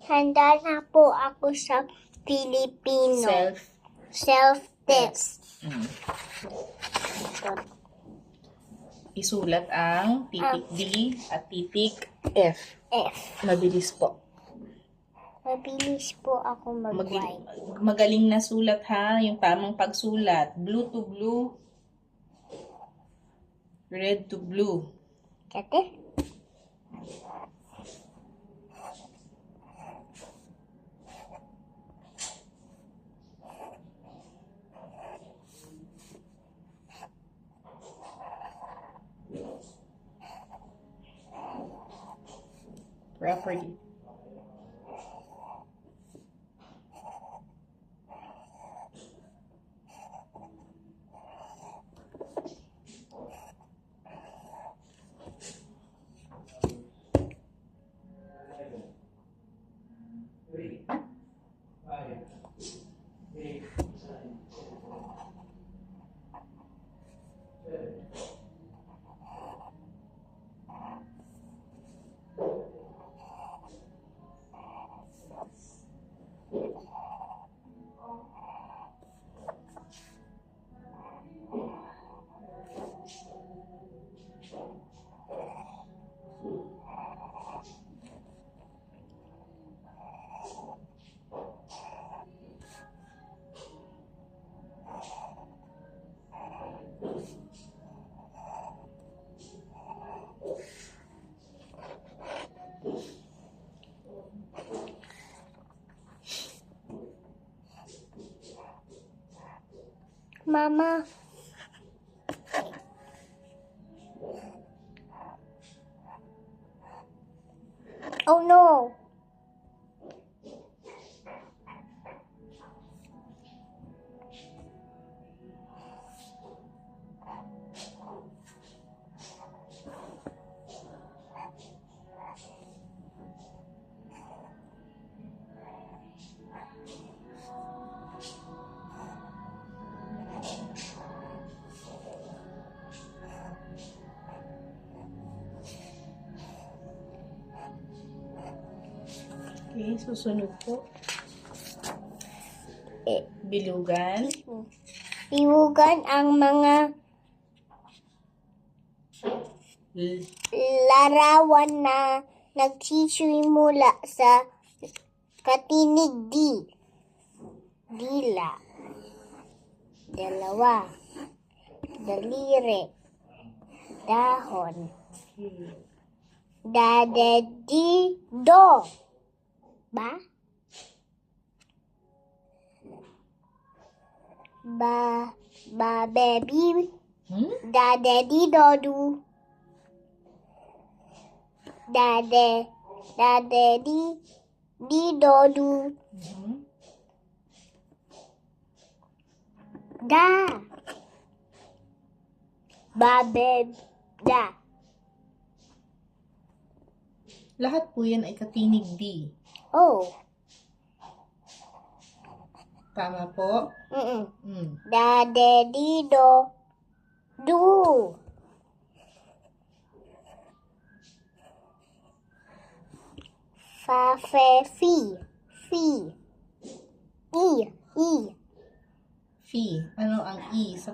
Handa na po ako sa Filipino. Self-test. Isulat ang titik D at titik F. F. Mabilis po. Mabilis po ako mag-write. Magaling na sulat ha, yung tamang pagsulat. Blue to blue. Red to blue. Kate? Property. Mama. Oh no. Okay, susunod po. Bilugan. Iwugan ang mga larawan na nagsisimula sa katinig D. Dila. Dalawa. Daliri. Dahon. Do. Ba? Baby. Dodu. Dodu. Da. Da. Lahat po yan ay katinig D. Oh. Tama po? Do. Fi. I. Fi. Ano ang I sa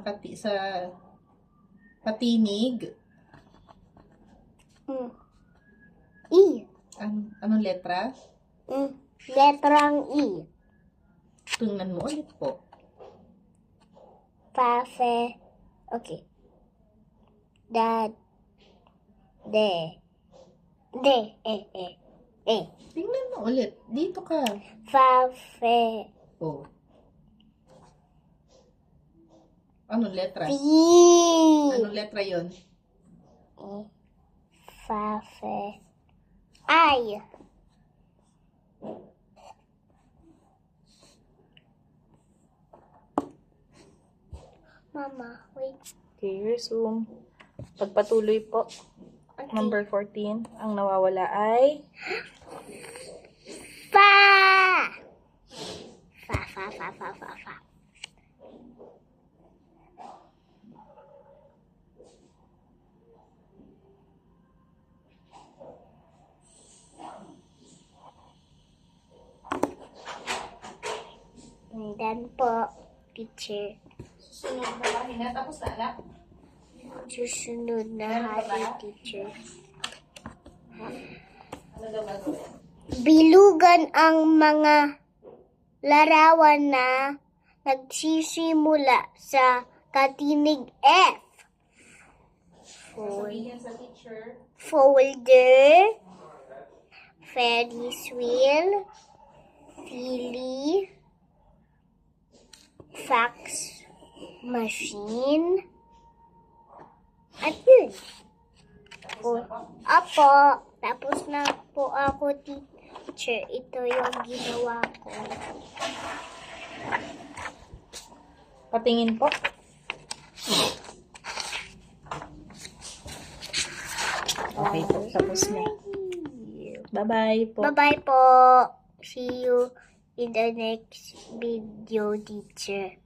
patinig? I. Anong letra? Letrang I. Tingnan mo ulit po. Okay. Tingnan mo ulit. Dito ka. Oh. Anong letra? Anong letra yon? I. Mama, wait. Okay, resume. Pagpatuloy po. Okay. Number 14. Ang nawawala ay Fa. Done po, teacher. Susunod na pahina. Tapos na, anak. Susunod na hari, teacher. Ano daw gagawin? Bilugan ang mga larawan na nagsisimula sa katinig F. Sabihin sa teacher. Folder, Ferris wheel, Philly, fax machine, at yun. Apo, tapos na po ako, teacher. Ito yung ginawa ko. Patingin po. Okay po, tapos na. Bye-bye po. Bye-bye po. See you in the next video, teacher.